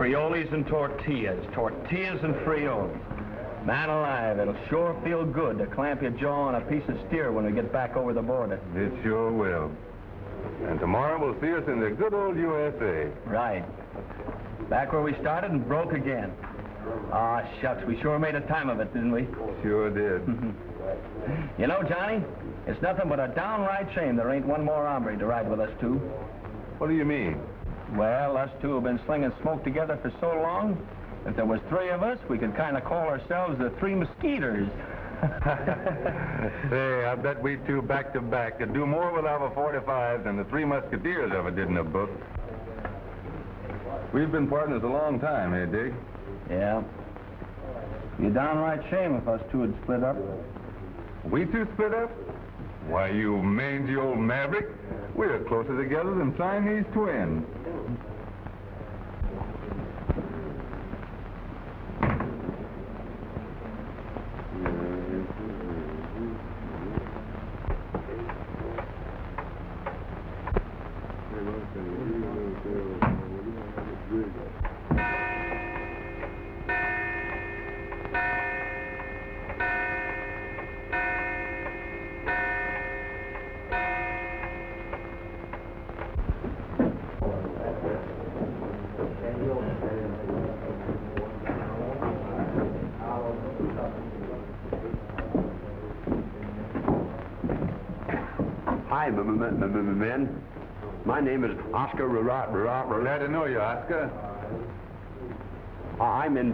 Frioles and tortillas. Tortillas and frioles. Man alive, it'll sure feel good to clamp your jaw on a piece of steer when we get back over the border. It sure will. And tomorrow we'll see us in the good old USA. Right. Back where we started and broke again. Ah, shucks, we sure made a time of it, didn't we? Sure did. You know, Johnny, it's nothing but a downright shame there ain't one more hombre to ride with us two. What do you mean? Well, us two have been slinging smoke together for so long, if there was three of us, we could kind of call ourselves the Three Mosquitoes. Say, I bet we two back to back could do more with our 45 than the Three Musketeers ever did in a book. We've been partners a long time, eh, Dig? Yeah. Be a downright shame if us two had split up. We two split up? Why, you mangy old maverick, we're closer together than Siamese twins. Hi, men. My name is Oscar Glad to know you, Oscar. I'm in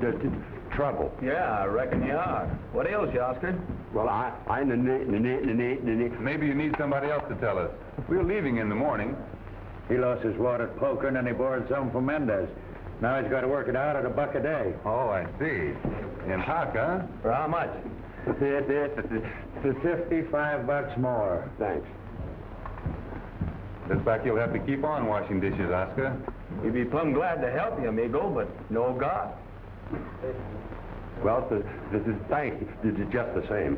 trouble. Yeah, I reckon you are. What ails you, Oscar? Well, Maybe you need somebody else to tell us. We're leaving in the morning. He lost his wad at poker and then he borrowed some from Mendez. Now he's got to work it out at $1 a day. Oh, I see. In hock, huh? For how much? For $55 more. Thanks. Looks like you'll have to keep on washing dishes, Oscar. We'd be plumb glad to help you, amigo, but no God. Well, thanks. It's just the same.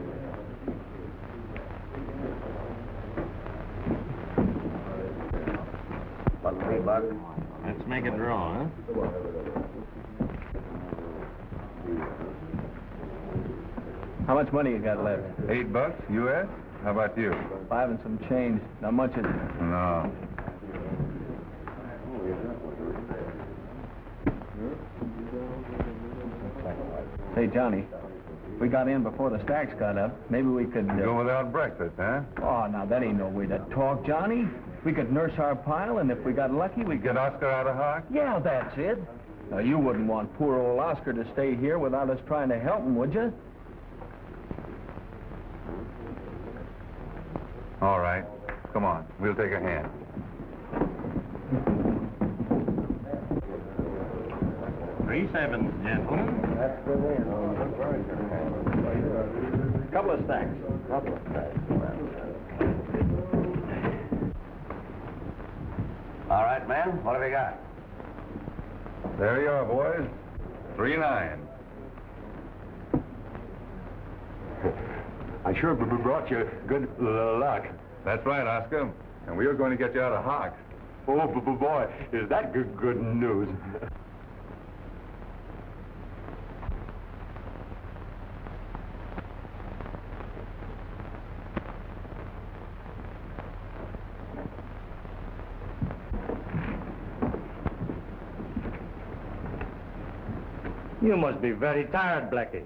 $3. Let's make it draw, huh? How much money you got left? $8 U.S.? How about you? 5 and some change. Not much is it? No. Say, Johnny, if we got in before the stacks got up, maybe we could... Go without breakfast, huh? Oh, now, that ain't no way to talk, Johnny. We could nurse our pile, and if we got lucky, we could... Get Oscar out of hock? Yeah, that's it. Now, you wouldn't want poor old Oscar to stay here without us trying to help him, would you? All right. Come on. We'll take a hand. $3.7, gentlemen. That's the win. Couple of stacks. All right, man. What have we got? There you are, boys. 3-9. I sure brought you good luck. That's right, Oscar. And we are going to get you out of hock. Oh, boy, is that good news. You must be very tired, Blackie.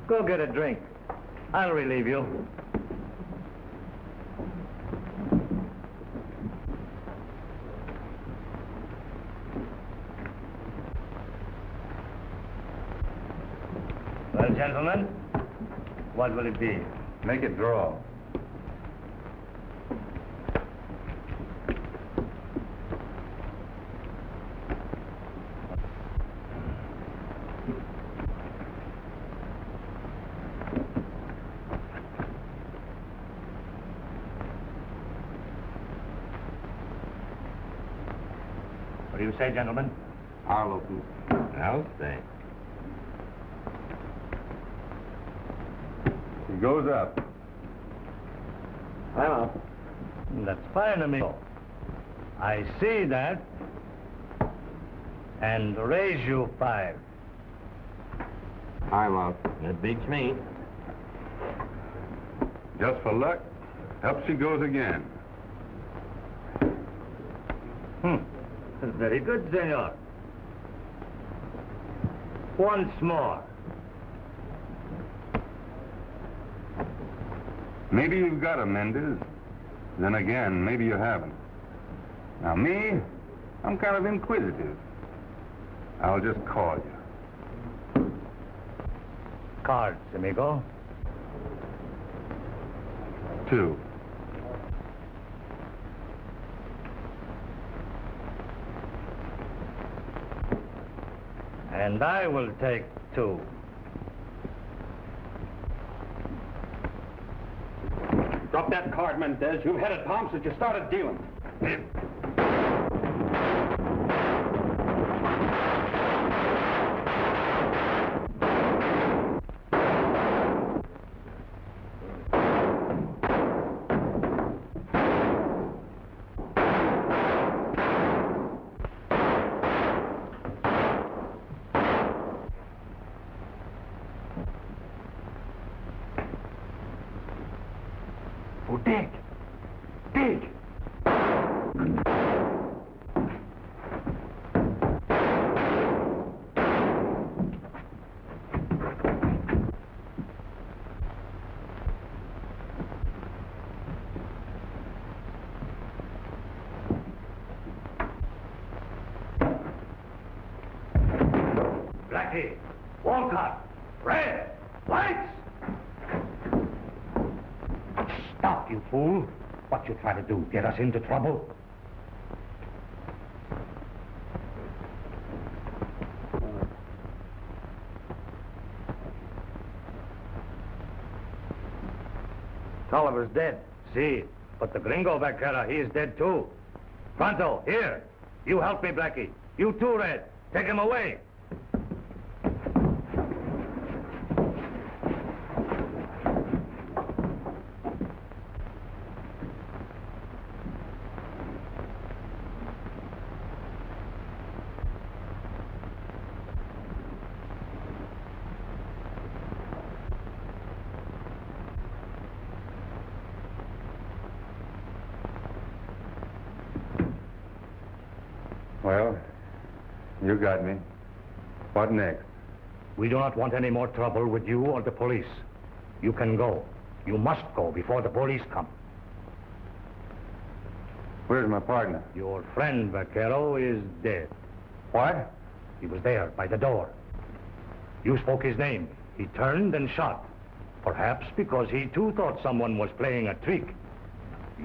Go get a drink. I'll relieve you. Well, gentlemen, what will it be? Make it draw. What do you say, gentlemen? I'll open. I'll stay. He goes up. I'm up. That's fine, amigo. I see that. And raise you 5. I'm out. That beats me. Just for luck, up she goes again. Very good, senor. Once more. Maybe you've got a Mendez. Then again, maybe you haven't. Now me, I'm kind of inquisitive. I'll just call you. Cards, amigo. 2. And I will take 2. Drop that card, Mendez. You've had it palm since you started dealing. Oh, dig! Dig! Blackie! Walcott! Red! Lights! Stop, you fool! What you try to do, get us into trouble? Tolliver's dead. See, but the gringo vaquera, he is dead too. Pronto, here. You help me, Blackie. You too, Red. Take him away. Well, you got me. What next? We do not want any more trouble with you or the police. You can go. You must go before the police come. Where's my partner? Your friend, Vaquero, is dead. What? He was there, by the door. You spoke his name. He turned and shot. Perhaps because he too thought someone was playing a trick.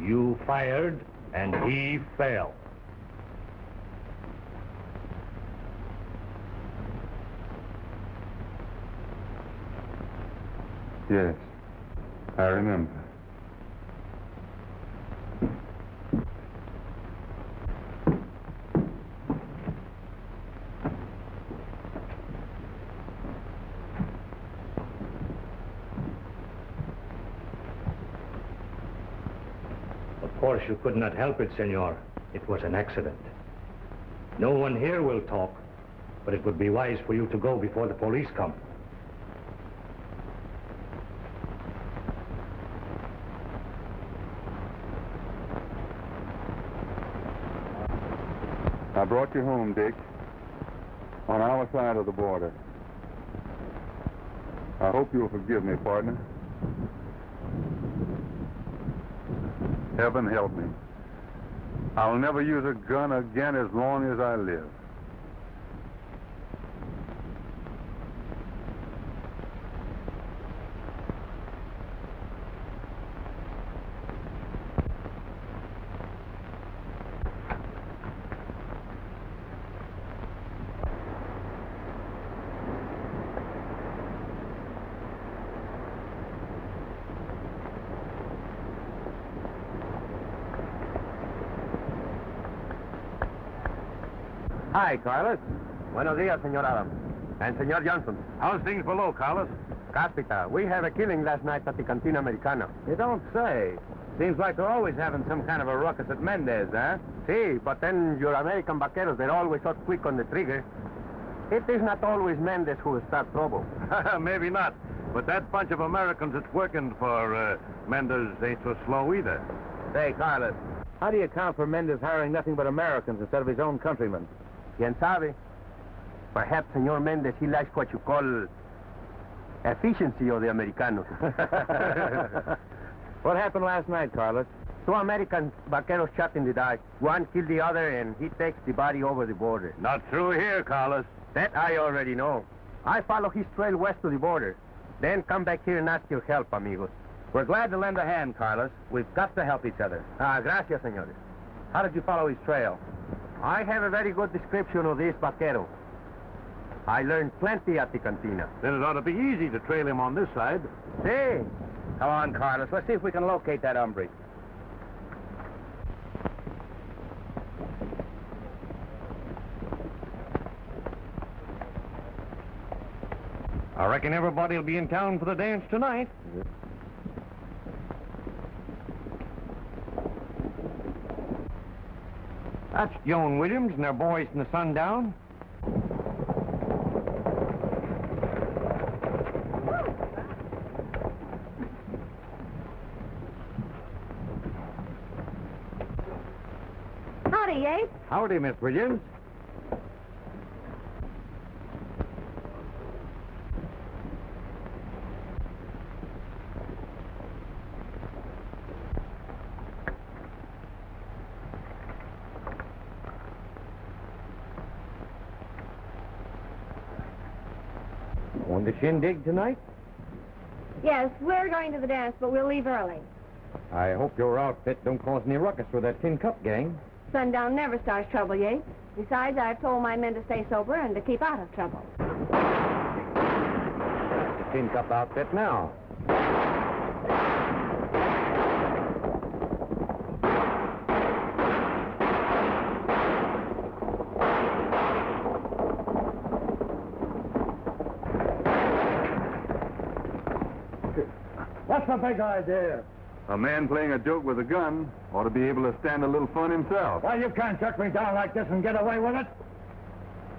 You fired, and he fell. Yes, I remember. Of course, you could not help it, senor. It was an accident. No one here will talk, but it would be wise for you to go before the police come. I brought you home, Dick, on our side of the border. I hope you'll forgive me, partner. Heaven help me. I'll never use a gun again as long as I live. Hi, Carlos. Buenos dias, Senor Adams. And Senor Johnson. How's things below, Carlos? Capita, we had a killing last night at the Cantina Americana. You don't say. Seems like they're always having some kind of a ruckus at Mendez, huh? See, but then your American vaqueros, they're always so quick on the trigger. It is not always Mendez who will start trouble. Maybe not. But that bunch of Americans that's working for Mendez ain't so slow either. Say, Carlos, how do you account for Mendez hiring nothing but Americans instead of his own countrymen? Quien sabe? Perhaps Senor Mendez, he likes what you call efficiency of the Americanos. What happened last night, Carlos? Two American vaqueros shot in the dark. One killed the other, and he takes the body over the border. Not through here, Carlos. That I already know. I follow his trail west to the border. Then come back here and ask your help, amigos. We're glad to lend a hand, Carlos. We've got to help each other. Gracias, senores. How did you follow his trail? I have a very good description of this vaquero. I learned plenty at the cantina. Then it ought to be easy to trail him on this side. See? Come on, Carlos. Let's see if we can locate that hombre. I reckon everybody will be in town for the dance tonight. That's Joan Williams and their boys from the Sundown. Howdy, Yates. Howdy, Miss Williams. On the shindig tonight? Yes, we're going to the dance, but we'll leave early. I hope your outfit don't cause any ruckus with that Tin Cup gang. Sundown never starts trouble, Yates. Besides, I've told my men to stay sober and to keep out of trouble. The Tin Cup outfit now. What's the big idea? A man playing a joke with a gun ought to be able to stand a little fun himself. Well, you can't chuck me down like this and get away with it.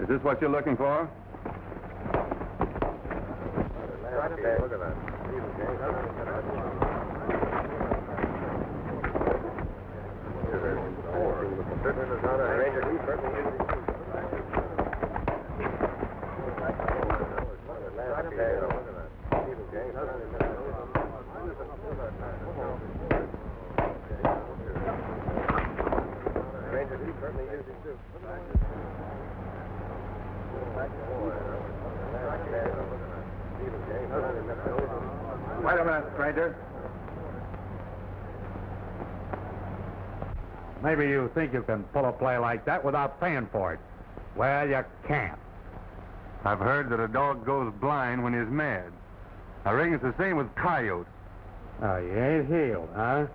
Is this what you're looking for? Look at that. Wait a minute, stranger. Maybe you think you can pull a play like that without paying for it. Well, you can't. I've heard that a dog goes blind when he's mad. I reckon it's the same with coyotes. Oh, you ain't healed, huh?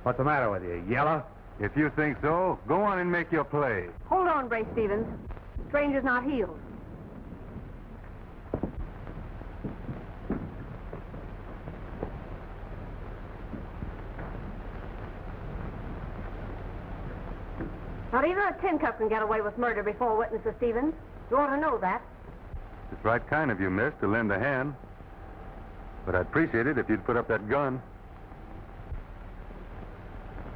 What's the matter with you, yellow? If you think so, go on and make your play. Hold on, Brace Stevens. Stranger's not healed. Not even a tin cup can get away with murder before witnesses, Stevens. You ought to know that. It's right kind of you, miss, to lend a hand. But I'd appreciate it if you'd put up that gun.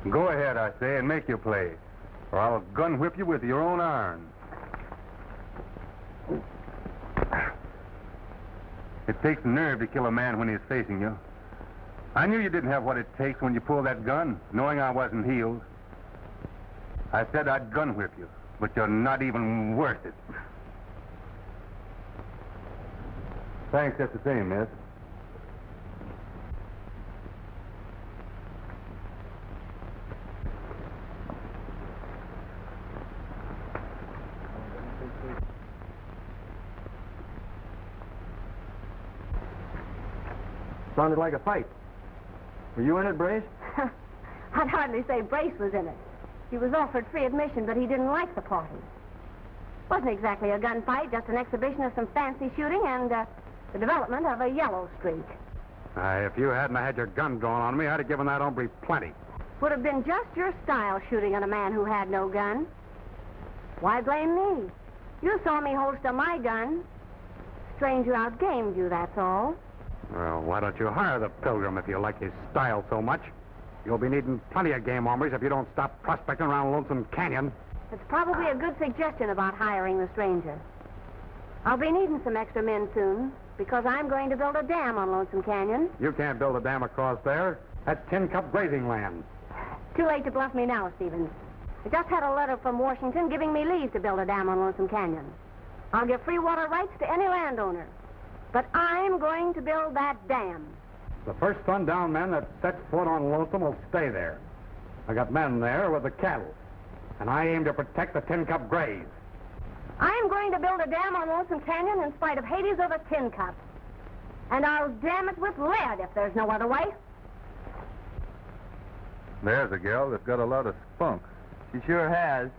Go ahead, I say, and make your play, or I'll gun whip you with your own arm. It takes nerve to kill a man when he's facing you. I knew you didn't have what it takes when you pulled that gun, knowing I wasn't healed. I said I'd gun whip you, but you're not even worth it. Thanks just the same, miss. Sounded like a fight. Were you in it, Brace? I'd hardly say Brace was in it. He was offered free admission, but he didn't like the party. Wasn't exactly a gunfight, just an exhibition of some fancy shooting and the development of a yellow streak. If you hadn't had your gun drawn on me, I'd have given that hombre plenty. Would have been just your style shooting at a man who had no gun. Why blame me? You saw me holster my gun. Stranger outgamed you, that's all. Well, why don't you hire the Pilgrim if you like his style so much? You'll be needing plenty of game hombres if you don't stop prospecting around Lonesome Canyon. It's probably a good suggestion about hiring the stranger. I'll be needing some extra men soon, because I'm going to build a dam on Lonesome Canyon. You can't build a dam across there. That's Tin Cup grazing land. Too late to bluff me now, Stevens. I just had a letter from Washington giving me leave to build a dam on Lonesome Canyon. I'll give free water rights to any landowner. But I'm going to build that dam. The first sundown man that sets foot on Lonesome will stay there. I got men there with the cattle, and I aim to protect the Tin Cup graze. I'm going to build a dam on Lonesome Canyon in spite of Hades or the Tin Cup. And I'll dam it with lead if there's no other way. There's a gal that's got a lot of spunk. She sure has.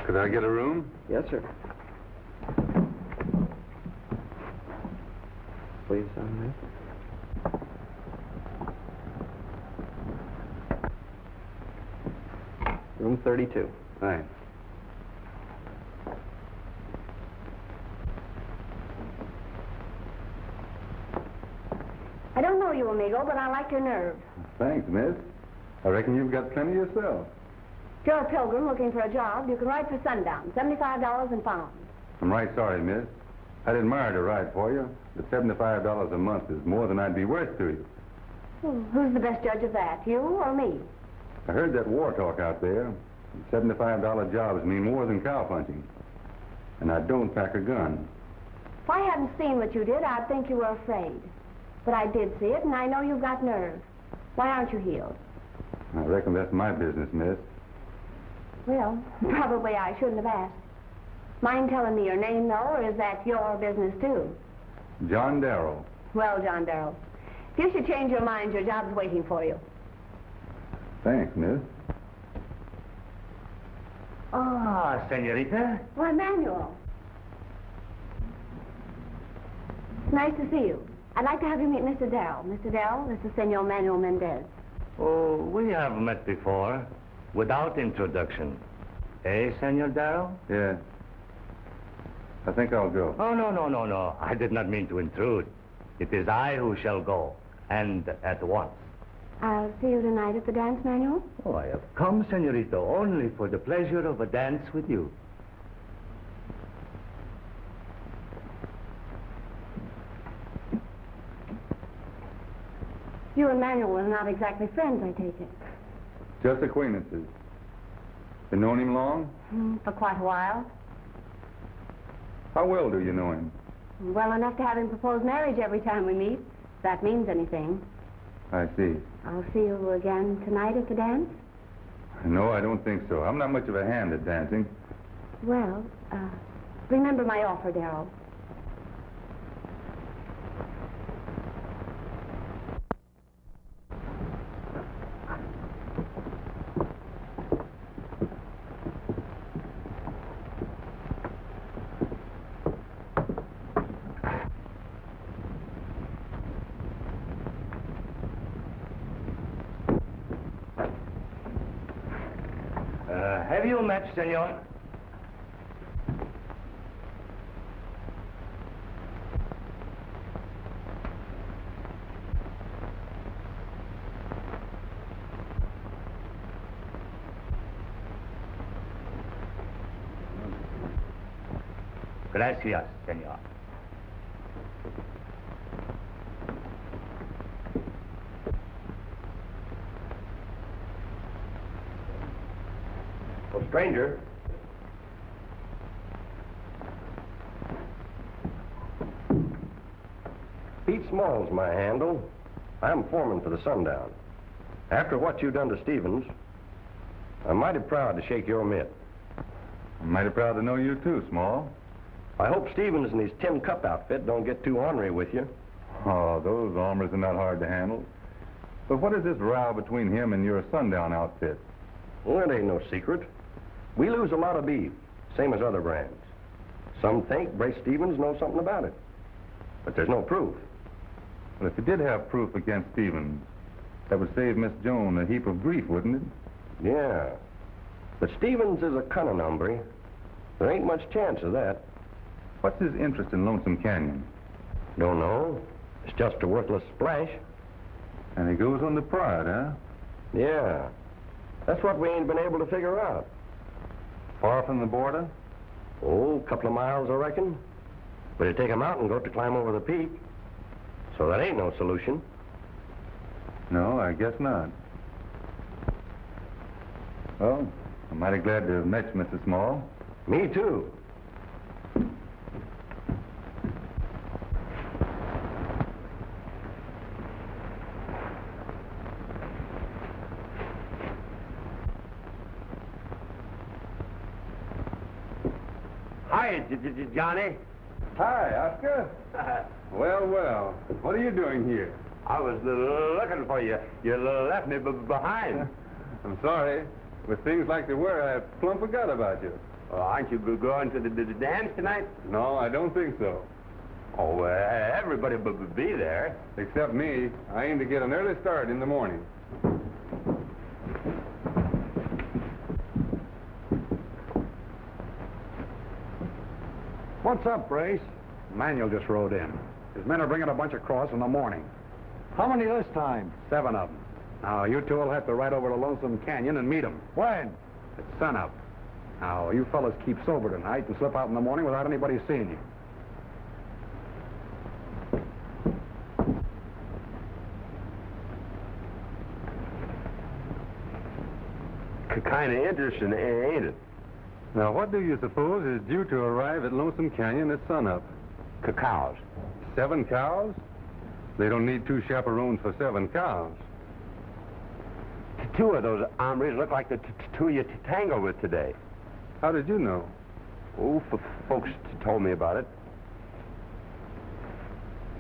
Could I get a room? Yes, sir. Please, on that. Room 32. Thanks. I don't know you, amigo, but I like your nerve. Thanks, miss. I reckon you've got plenty yourself. If you're a pilgrim looking for a job, you can ride for sundown, $75 and pound. I'm right sorry, miss. I'd admire to ride for you, but $75 a month is more than I'd be worth to you. Who's the best judge of that, you or me? I heard that war talk out there. $75 jobs mean more than cow punching. And I don't pack a gun. If I hadn't seen what you did, I'd think you were afraid. But I did see it, and I know you've got nerve. Why aren't you healed? I reckon that's my business, miss. Well, probably I shouldn't have asked. Mind telling me your name, though, or is that your business, too? John Darrow. Well, John Darrow, if you should change your mind, your job's waiting for you. Thanks, miss. Ah, senorita. Why, Manuel. Nice to see you. I'd like to have you meet Mr. Darrow. Mr. Darrow, this is Senor Manuel Mendez. Oh, we have met before, without introduction. Eh, Senor Darrow? Yeah. I think I'll go. Oh, no. I did not mean to intrude. It is I who shall go, and at once. I'll see you tonight at the dance, Manuel. Oh, I have come, senorita, only for the pleasure of a dance with you. You and Manuel are not exactly friends, I take it. Just acquaintances. Been known him long? For quite a while. How well do you know him? Well enough to have him propose marriage every time we meet, if that means anything. I see. I'll see you again tonight at the dance? No, I don't think so. I'm not much of a hand at dancing. Well, remember my offer, Darrow. Have you a match, senor? Gracias, senor. Well, stranger. Pete Small's my handle. I'm foreman for the Sundown. After what you've done to Stevens, I'm mighty proud to shake your mitt. I'm mighty proud to know you too, Small. I hope Stevens and his Tin Cup outfit don't get too ornery with you. Oh, those armors are not hard to handle. But what is this row between him and your sundown outfit? Well, it ain't no secret. We lose a lot of beef, same as other brands. Some think Brace Stevens knows something about it. But there's no proof. Well, if you did have proof against Stevens, that would save Miss Joan a heap of grief, wouldn't it? Yeah. But Stevens is a cunning hombre. There ain't much chance of that. What's his interest in Lonesome Canyon? Don't know. It's just a worthless splash. And he goes on the pride, huh? Yeah. That's what we ain't been able to figure out. Far from the border? Oh, a couple of miles, I reckon. But it'd take a mountain goat to climb over the peak. So that ain't no solution. No, I guess not. Well, I'm mighty glad to have met you, Mrs. Small. Me too. Hi, Johnny. Hi, Oscar. Well, well. What are you doing here? I was looking for you. You left me behind. I'm sorry. With things like they were, I plumb forgot about you. Aren't you going to the dance tonight? No, I don't think so. Oh, everybody be there. Except me. I aim to get an early start in the morning. What's up, Brace? Manuel just rode in. His men are bringing a bunch across in the morning. How many this time? 7 of them. Now, you two will have to ride over to Lonesome Canyon and meet them. When? At sunup. Now, you fellas keep sober tonight and slip out in the morning without anybody seeing you. Kind of interesting, ain't it? Now, what do you suppose is due to arrive at Lonesome Canyon at sunup? Cows. 7 cows? They don't need 2 chaperones for 7 cows. 2 of those hombres look like the 2 you tangled with today. How did you know? Oh, folks told me about it.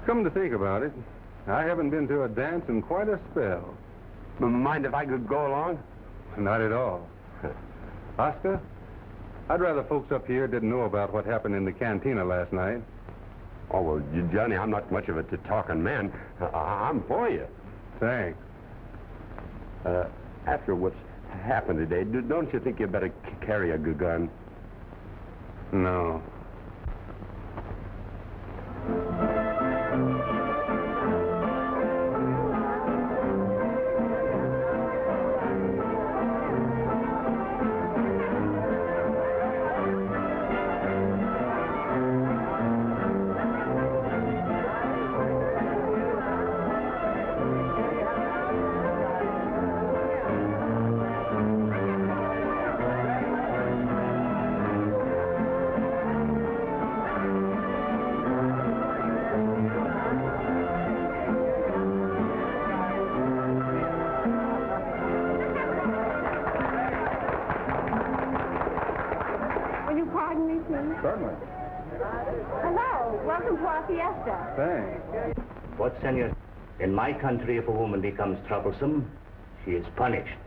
Come to think about it, I haven't been to a dance in quite a spell. Mind if I could go along? Not at all. Oscar, I'd rather folks up here didn't know about what happened in the cantina last night. Oh, well, Johnny, I'm not much of a talking man. I'm for you. Thanks. After what's happened today, don't you think you better carry a gun? No. Certainly. Hello. Welcome to our fiesta. Thanks. But, senor, in my country, if a woman becomes troublesome, she is punished.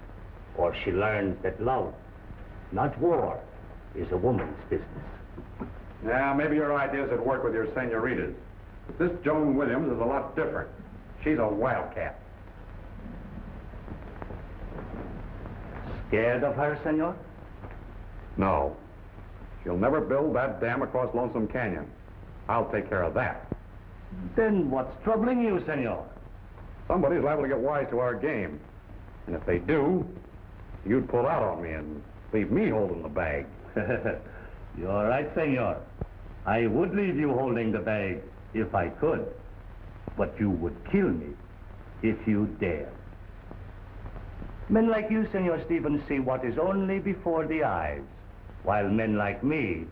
Or she learns that love, not war, is a woman's business. Yeah, maybe your ideas would work with your senoritas. But this Joan Williams is a lot different. She's a wildcat. Scared of her, senor? No. She'll never build that dam across Lonesome Canyon. I'll take care of that. Then what's troubling you, senor? Somebody's liable to get wise to our game. And if they do, you'd pull out on me and leave me holding the bag. You're right, senor. I would leave you holding the bag if I could. But you would kill me if you dare. Men like you, Senor Stevens, see what is only before the eyes, while men like me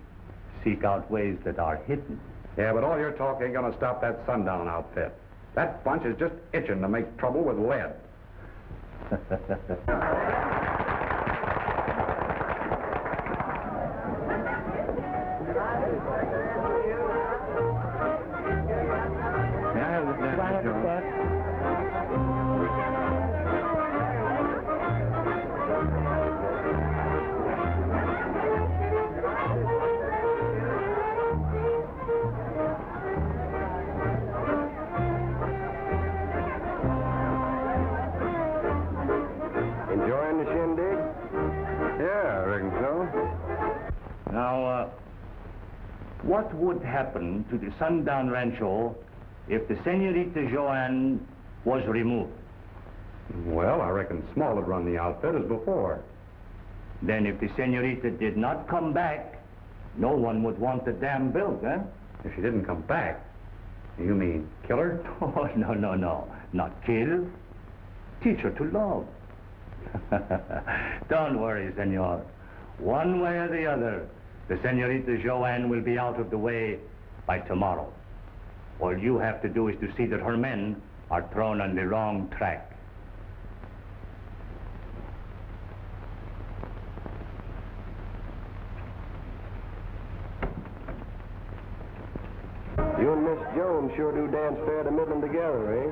seek out ways that are hidden. Yeah, but all your talk ain't gonna stop that sundown outfit. That bunch is just itching to make trouble with lead. May I have this napkin, Joe? Enjoying the shindig? Yeah, I reckon so. Now, what would happen to the Sundown Rancho if the Senorita Joanne was removed? Well, I reckon Small would run the outfit as before. Then if the Senorita did not come back, no one would want the dam built, eh? If she didn't come back, you mean kill her? Oh, no. Not kill. Teach her to love. Don't worry, senor. One way or the other, the Senorita Joanne will be out of the way by tomorrow. All you have to do is to see that her men are thrown on the wrong track. You and Miss Jones sure do dance fair to middling together, eh?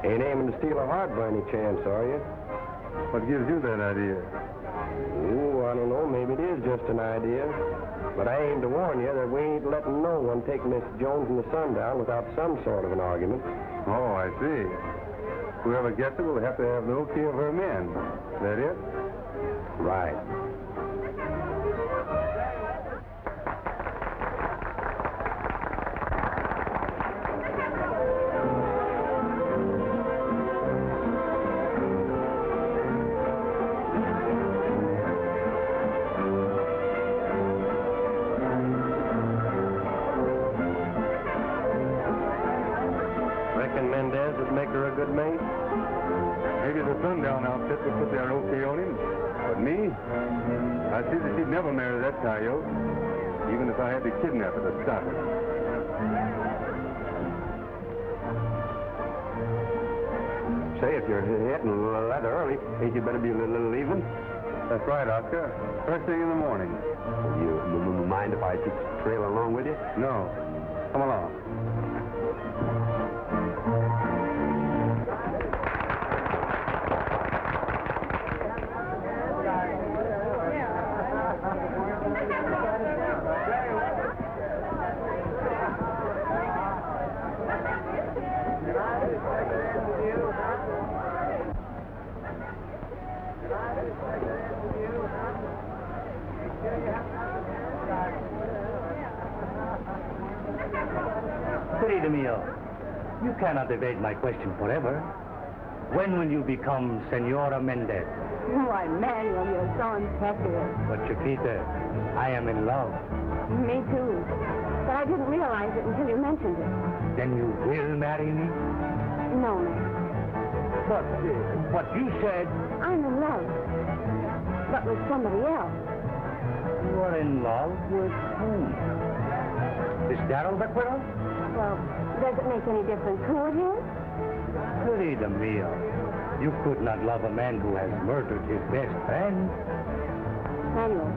Ain't aiming to steal her heart by any chance, are you? What gives you that idea? Ooh, I don't know. Maybe it is just an idea. But I aim to warn you that we ain't letting no one take Miss Jones and the Sundown without some sort of an argument. Oh, I see. Whoever gets it will have to have the okay of her men. Is that it? Right. Mendez would make her a good mate? Maybe the Sundown outfit would put their okay on him. But me? I see that she'd never marry that coyote, even if I had to kidnap her to stop it. Say, if you're hitting rather early, ain't you better be leaving? That's right, Oscar. First thing in the morning. You mind if I just trail along with you? No. Come along. Querido mío, you cannot evade my question forever. When will you become Senora Mendez? Why, Manuel, you're so impetuous. But Chiquita, I am in love. Me too. But I didn't realize it until you mentioned it. Then you will marry me? No, man. But what you said... I'm in love. But with somebody else. You are in love with whom? This Darrell Bequero? Well, does it make any difference who it is? Querida mia, you could not love a man who has murdered his best friend. Manuel,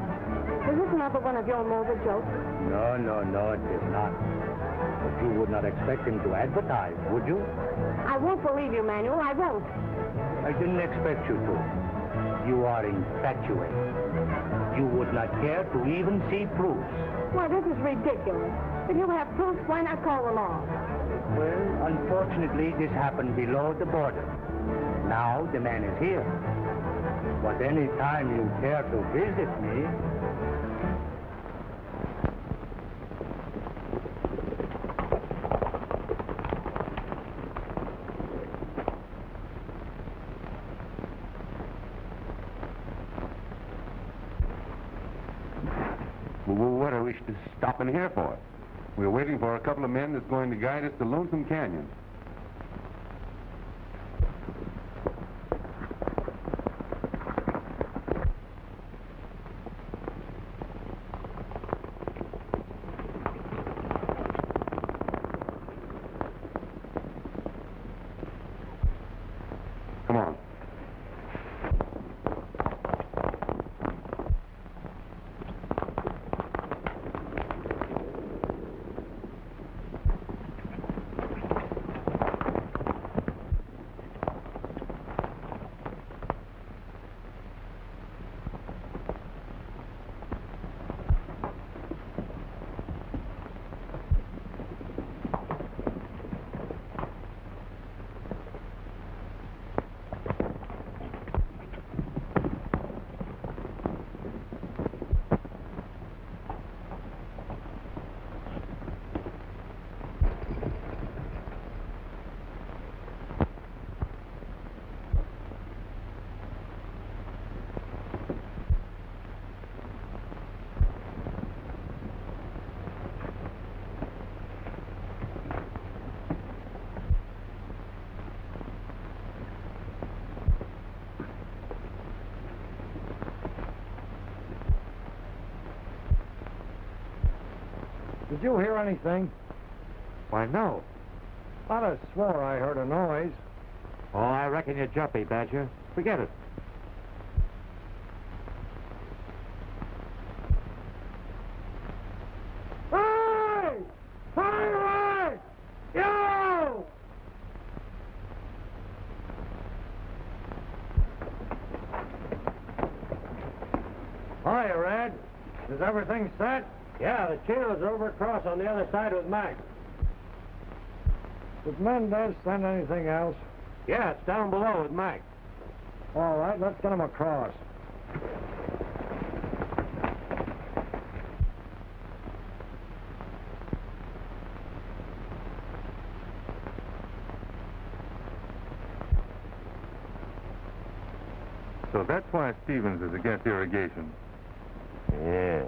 is this another one of your morbid jokes? No, it is not. But you would not expect him to advertise, would you? I won't believe you, Manuel. I won't. I didn't expect you to. You are infatuated. You would not care to even see proofs. Why, this is ridiculous. If you have proofs, why not call the law? Well, unfortunately, this happened below the border. Now the man is here. But any time you care to visit me... Well, what are we stopping here for? We're waiting for a couple of men that's going to guide us to Lonesome Canyon. Come on. Did you hear anything? Why, no. Thought I swore I heard a noise. Oh, I reckon you're jumpy, Badger. Forget it. Hey! Hey! You! Hiya, Red. Is everything set? Yeah, the cheerleaders are over across on the other side with Mack. Did Mendez send anything else? Yeah, it's down below with Mack. All right, let's get him across. So that's why Stevens is against irrigation. Yeah.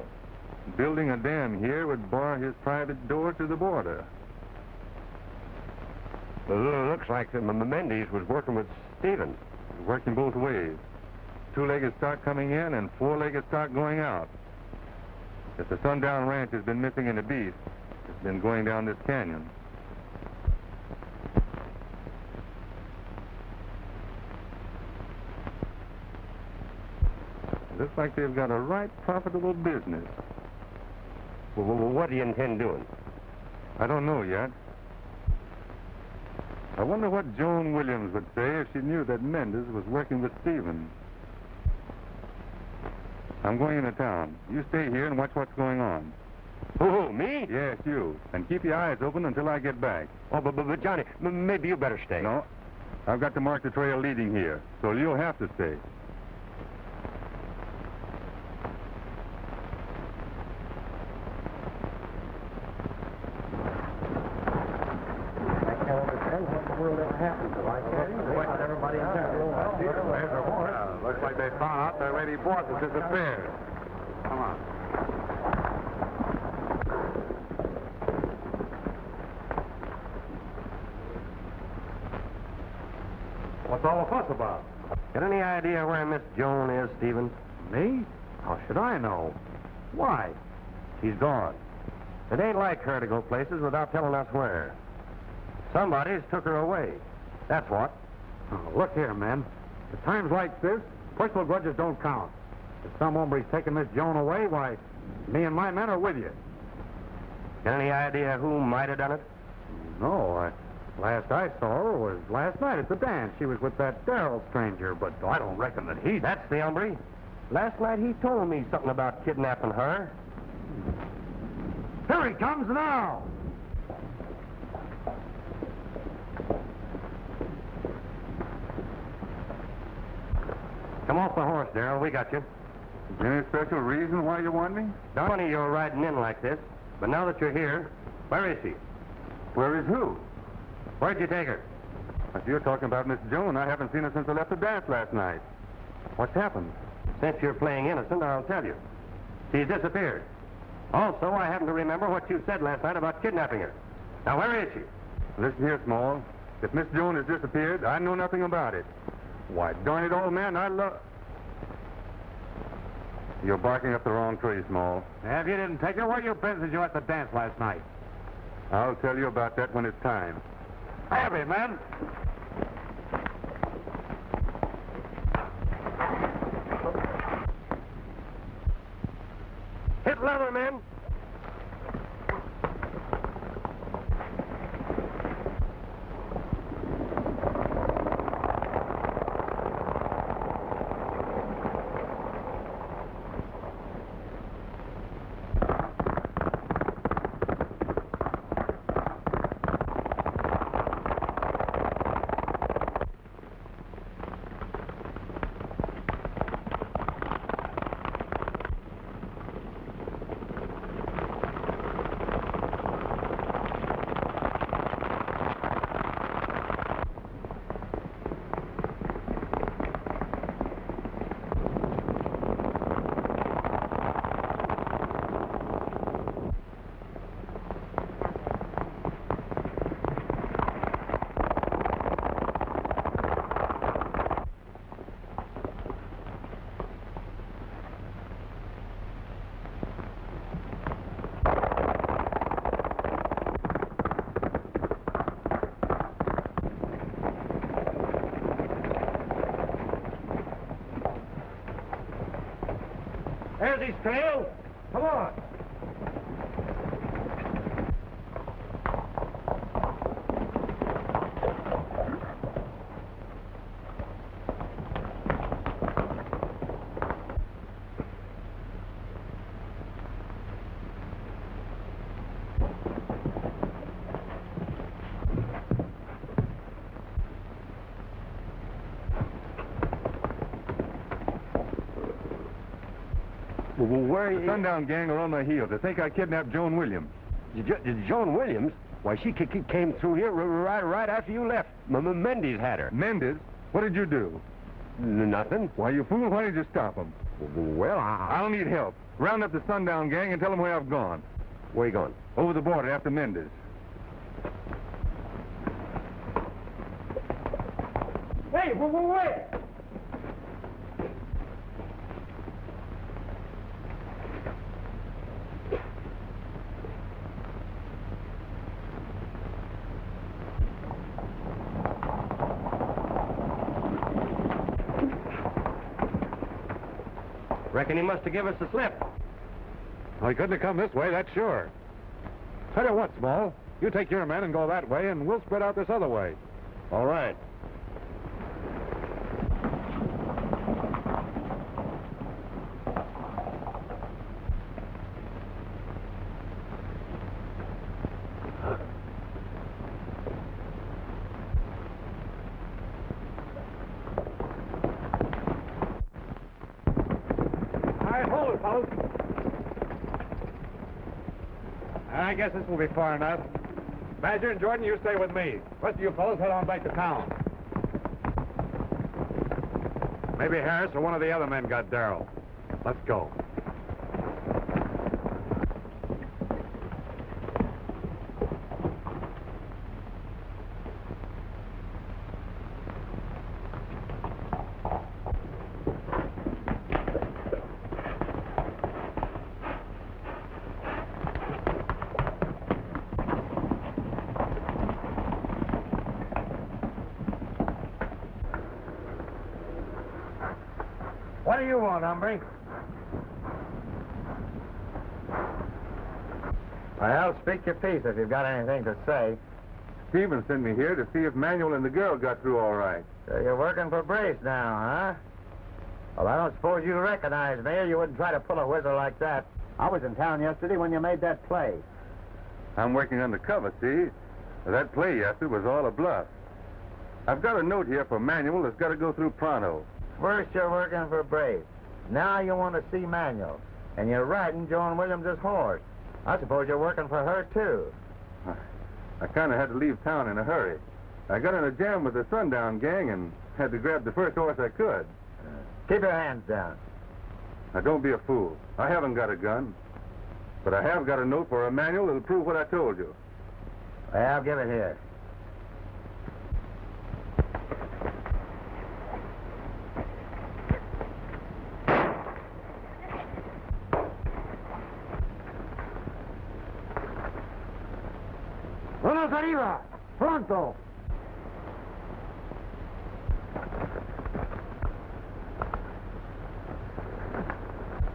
Building a dam here would bar his private door to the border. Well, looks like Mendez was working with Stevens. Working both ways. Two-legged stock coming in and four-legged stock going out. If the Sundown Ranch has been missing any beef, it's been going down this canyon. Looks like they've got a right profitable business. Well, what do you intend doing? I don't know yet. I wonder what Joan Williams would say if she knew that Mendez was working with Stevens. I'm going into town. You stay here and watch what's going on. Who, me? Yes, you. And keep your eyes open until I get back. Oh, but Johnny, maybe you better stay. No. I've got to mark the trail leading here, so you'll have to stay. Looks like they found out their lady boss has disappeared. Come on. What's all the fuss about? Got any idea where Miss Joan is, Stevens? Me? How should I know? Why? She's gone. It ain't like her to go places without telling us where. Somebody's took her away. That's what. Oh, look here, men. At times like this, personal grudges don't count. If some hombre's taking Miss Joan away, why, me and my men are with you. Got any idea who might have done it? No, last I saw her was last night at the dance. She was with that Darrell stranger, but I don't reckon that he... That's the hombre. Last night he told me something about kidnapping her. Here he comes now! Come off the horse, Darrell. We got you. Any special reason why you want me? Funny you're riding in like this, but now that you're here, where is she? Where is who? Where'd you take her? If you're talking about Miss Joan, I haven't seen her since I left the dance last night. What's happened? Since you're playing innocent, I'll tell you. She's disappeared. Also, I happen to remember what you said last night about kidnapping her. Now, where is she? Listen here, Small. If Miss Joan has disappeared, I know nothing about it. Why, darn it all, man, I love... You're barking up the wrong tree, Small. If you didn't take her, where you been since you were at the dance last night? I'll tell you about that when it's time. Heavy, men. Hit leather, men. There's his trail. Come on. Where The Sundown gang are on my heels. They think I kidnapped Joan Williams. Joan Williams? Why, she came through here right after you left. Mendez had her. Mendez? What did you do? Nothing. Why, you fool, why did you stop them? Well, I'll need help. Round up the Sundown gang and tell them where I've gone. Where you going? Over the border after Mendez. Hey, wait! Reckon he must have given us the slip. Well, he couldn't have come this way, that's sure. Tell you what, Small, you take your men and go that way, and we'll spread out this other way. All right. I guess this will be far enough. Badger and Jordan, you stay with me. Rest of you fellows head on back to town. Maybe Harris or one of the other men got Darrell. Let's go. What do you want, hombre? Well, speak your piece if you've got anything to say. Stevens sent me here to see if Manuel and the girl got through all right. So you're working for Brace now, huh? Well, I don't suppose you recognize me, or you wouldn't try to pull a whizzer like that. I was in town yesterday when you made that play. I'm working undercover, see? That play yesterday was all a bluff. I've got a note here for Manuel that's got to go through pronto. First you're working for Brace. Now you want to see Manuel. And you're riding Joan Williams' horse. I suppose you're working for her, too. I kind of had to leave town in a hurry. I got in a jam with the Sundown gang and had to grab the first horse I could. Keep your hands down. Now, don't be a fool. I haven't got a gun. But I have got a note for Manuel that'll prove what I told you. Well, give it here. ¡Vamos arriba! ¡Pronto!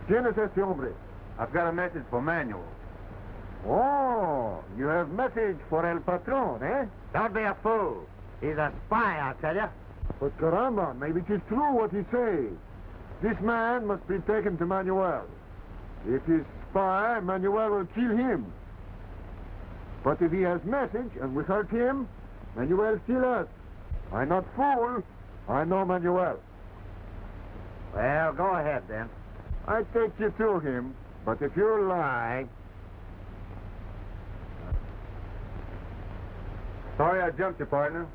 ¿Quién es este hombre? I've got a message for Manuel. Oh, you have message for el patron, eh? Don't be a fool. He's a spy, I'll tell you. But caramba, maybe it is true what he says. This man must be taken to Manuel. If he's spy, Manuel will kill him. But if he has message and we hurt him, Manuel kill us. I'm not fool. I know Manuel. Well, go ahead, then. I take you to him, but if you lie... Sorry I jumped you, partner.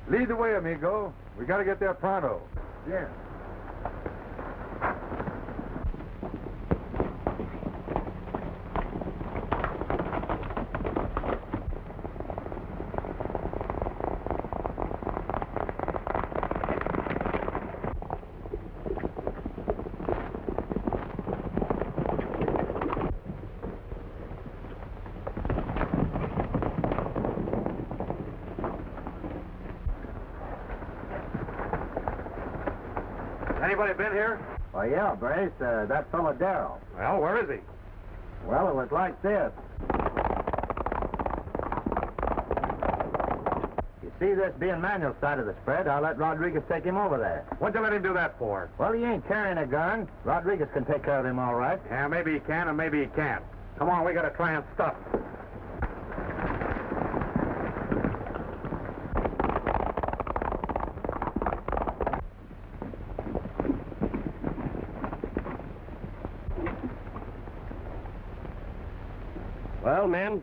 Lead the way, amigo. We got to get there pronto. Yeah. Anybody been here? Well, yeah, Brace, that fellow Darrell. Well, where is he? Well, it was like this. You see this being Manuel's side of the spread, I'll let Rodriguez take him over there. What'd you let him do that for? Well, he ain't carrying a gun. Rodriguez can take care of him all right. Yeah, maybe he can and maybe he can't. Come on, we gotta try and stuff him. Well, men,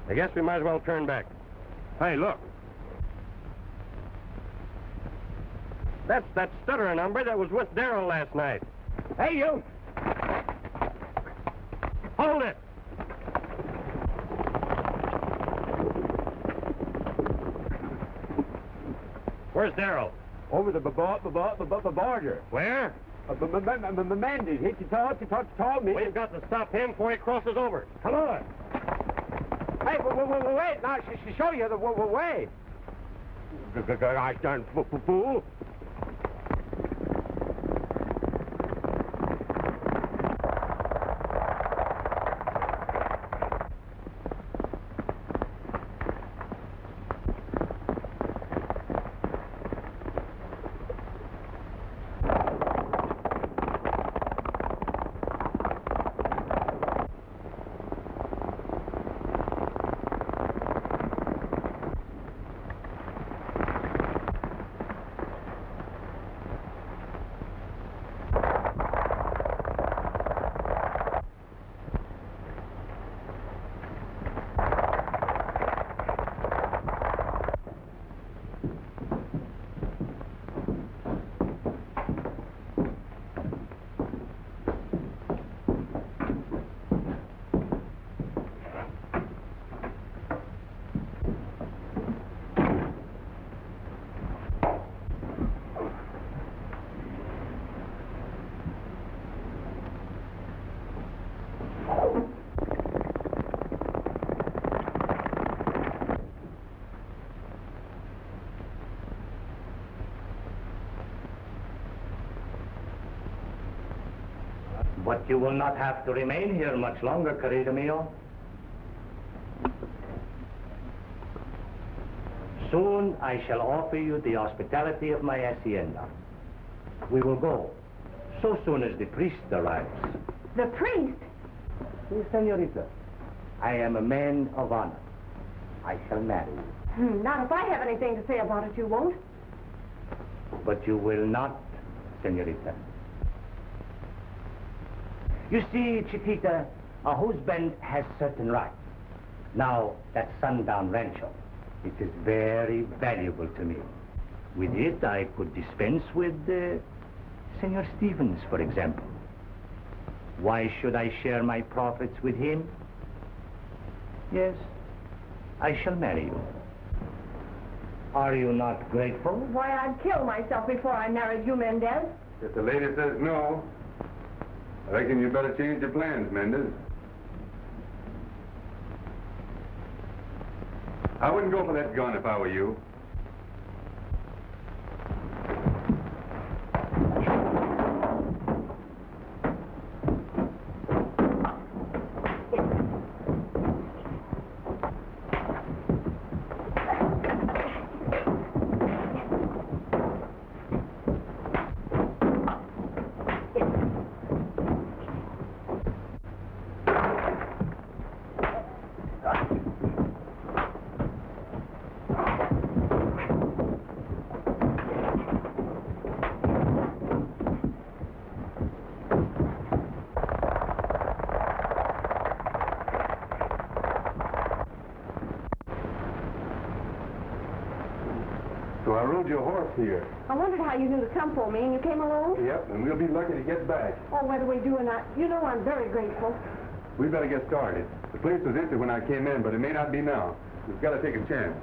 I guess we might as well turn back. Hey, look. That's that stutterer number that was with Darrell last night. Hey, you! Hold it! Where's Darrell? Over the border. Where? Mendez, he told me. We've got to stop him before he crosses over. Come on. Hey, wait, now, show you the way. I darn fool. But you will not have to remain here much longer, querido mío. Soon I shall offer you the hospitality of my hacienda. We will go, so soon as the priest arrives. The priest? Yes, senorita. I am a man of honor. I shall marry you. Not if I have anything to say about it, you won't. But you will not, senorita. You see, Chiquita, a husband has certain rights. Now, that sundown rancho, it is very valuable to me. With it, I could dispense with Senor Stevens, for example. Why should I share my profits with him? Yes, I shall marry you. Are you not grateful? Why, I'd kill myself before I married you, Mendez. If the lady says no, I reckon you better change your plans, Mendez. I wouldn't go for that gun if I were you. So I rode your horse here. I wondered how you knew to come for me, and you came alone? Yep, and we'll be lucky to get back. Oh, whether we do or not, you know I'm very grateful. We better get started. The place was empty when I came in, but it may not be now. We've got to take a chance.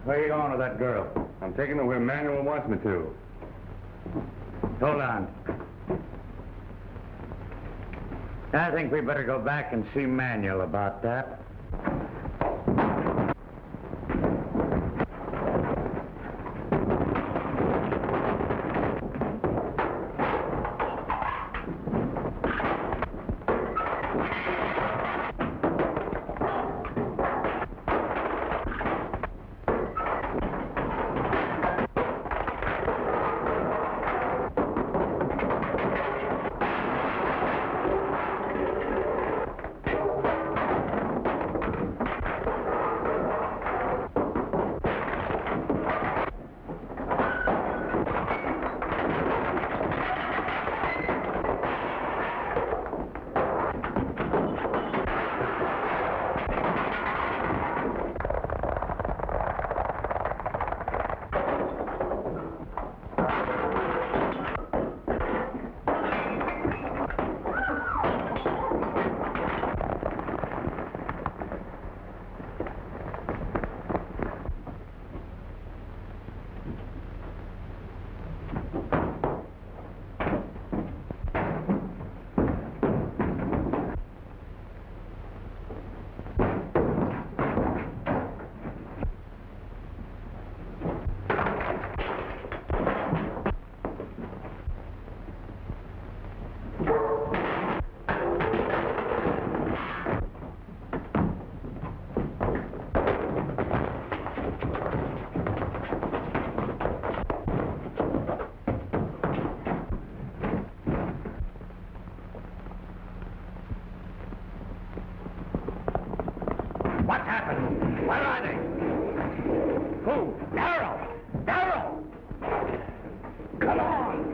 Where are you going with that girl? I'm taking her where Manuel wants me to. Hold on. I think we better go back and see Manuel about that. What happened? Where are they? Who? Darrell! Darrell! Come on!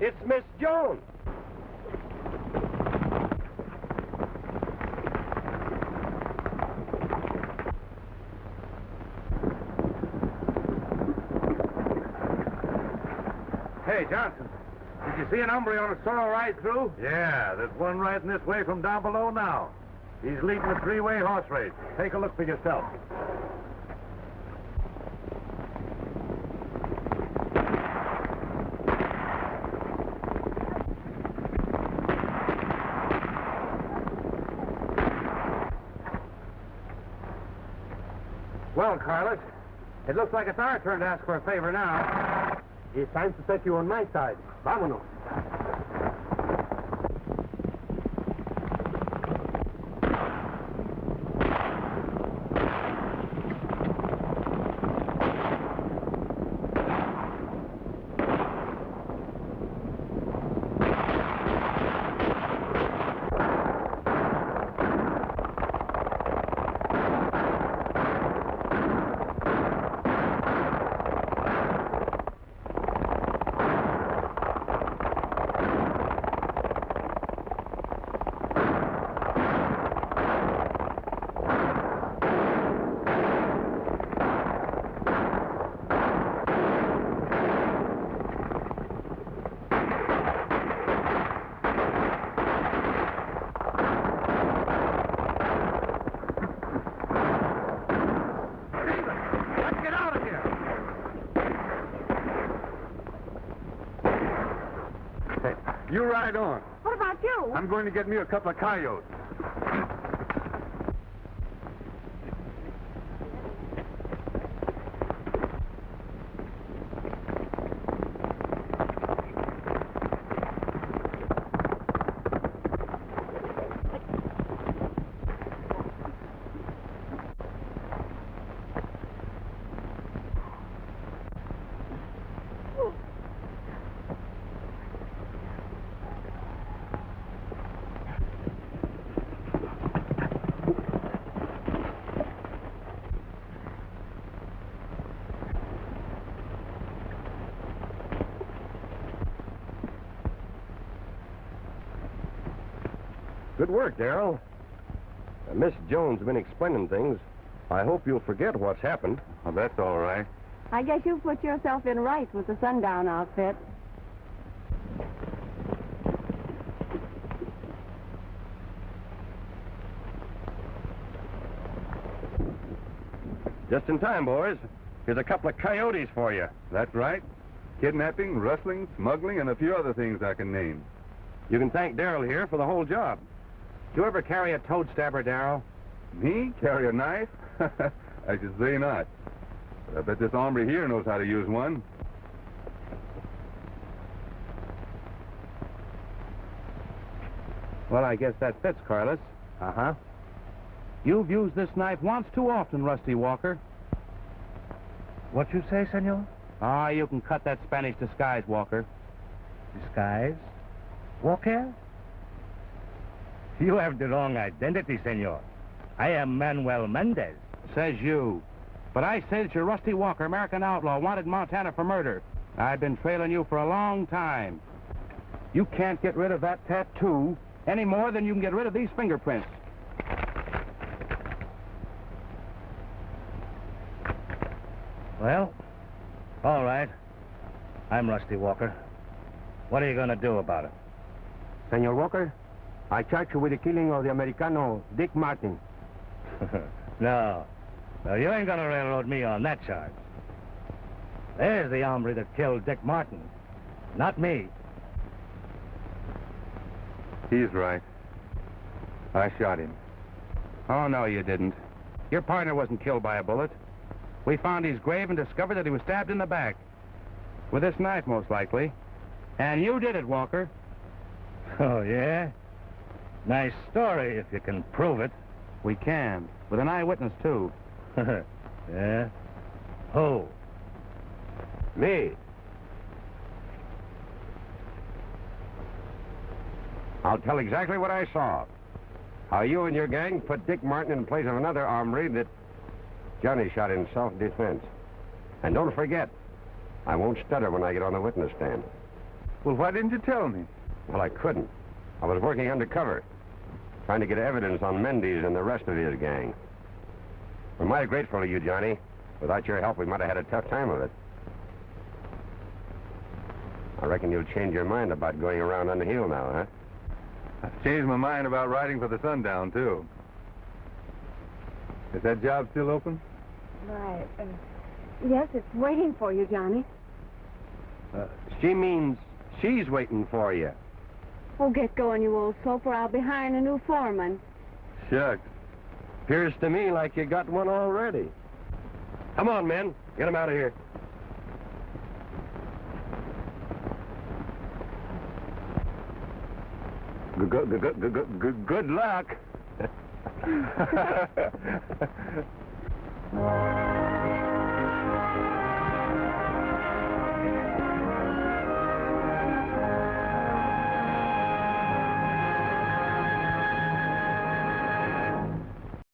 It's Miss Jones. Hey, Johnson, did you see an hombre on a sorrel right through? Yeah, there's one riding this way from down below now. He's leading a three-way horse race. Take a look for yourself. Well, Carlos, it looks like it's our turn to ask for a favor now. It's time to set you on my side. Vámonos. You ride on. What about you? I'm going to get me a couple of coyotes. Good work, Darrell. Miss Jones has been explaining things. I hope you'll forget what's happened. Oh, that's all right. I guess you put yourself in right with the sundown outfit. Just in time, boys. Here's a couple of coyotes for you. That's right. Kidnapping, rustling, smuggling, and a few other things I can name. You can thank Darrell here for the whole job. Do you ever carry a toad stabber, Darrell? Me? Carry a knife? I should say not. But I bet this hombre here knows how to use one. Well, I guess that fits, Carlos. Uh-huh. You've used this knife once too often, Rusty Walker. What you say, senor? Ah, you can cut that Spanish disguise, Walker. Disguise? Walker? You have the wrong identity, senor. I am Manuel Mendez. Says you. But I say that you're Rusty Walker, American outlaw, wanted in Montana for murder. I've been trailing you for a long time. You can't get rid of that tattoo any more than you can get rid of these fingerprints. Well, all right. I'm Rusty Walker. What are you going to do about it? Senor Walker, I charge you with the killing of the Americano, Dick Martin. No, you ain't going to railroad me on that charge. There's the hombre that killed Dick Martin, not me. He's right. I shot him. Oh, no, you didn't. Your partner wasn't killed by a bullet. We found his grave and discovered that he was stabbed in the back. With this knife, most likely. And you did it, Walker. Oh, yeah? Nice story, if you can prove it. We can. With an eyewitness, too. Yeah? Who? Me. I'll tell exactly what I saw. How you and your gang put Dick Martin in place of another hombre that Johnny shot in self-defense. And don't forget, I won't stutter when I get on the witness stand. Well, why didn't you tell me? Well, I couldn't. I was working undercover, trying to get evidence on Mendez and the rest of his gang. We're mighty grateful to you, Johnny. Without your help, we might have had a tough time of it. I reckon you'll change your mind about going around on the hill now, huh? I've changed my mind about riding for the sundown, too. Is that job still open? Right. Yes, it's waiting for you, Johnny. She means she's waiting for you. Oh, get going, you old soap, or I'll be hiring a new foreman. Shucks. Appears to me like you got one already. Come on, men. Get him out of here. Good luck.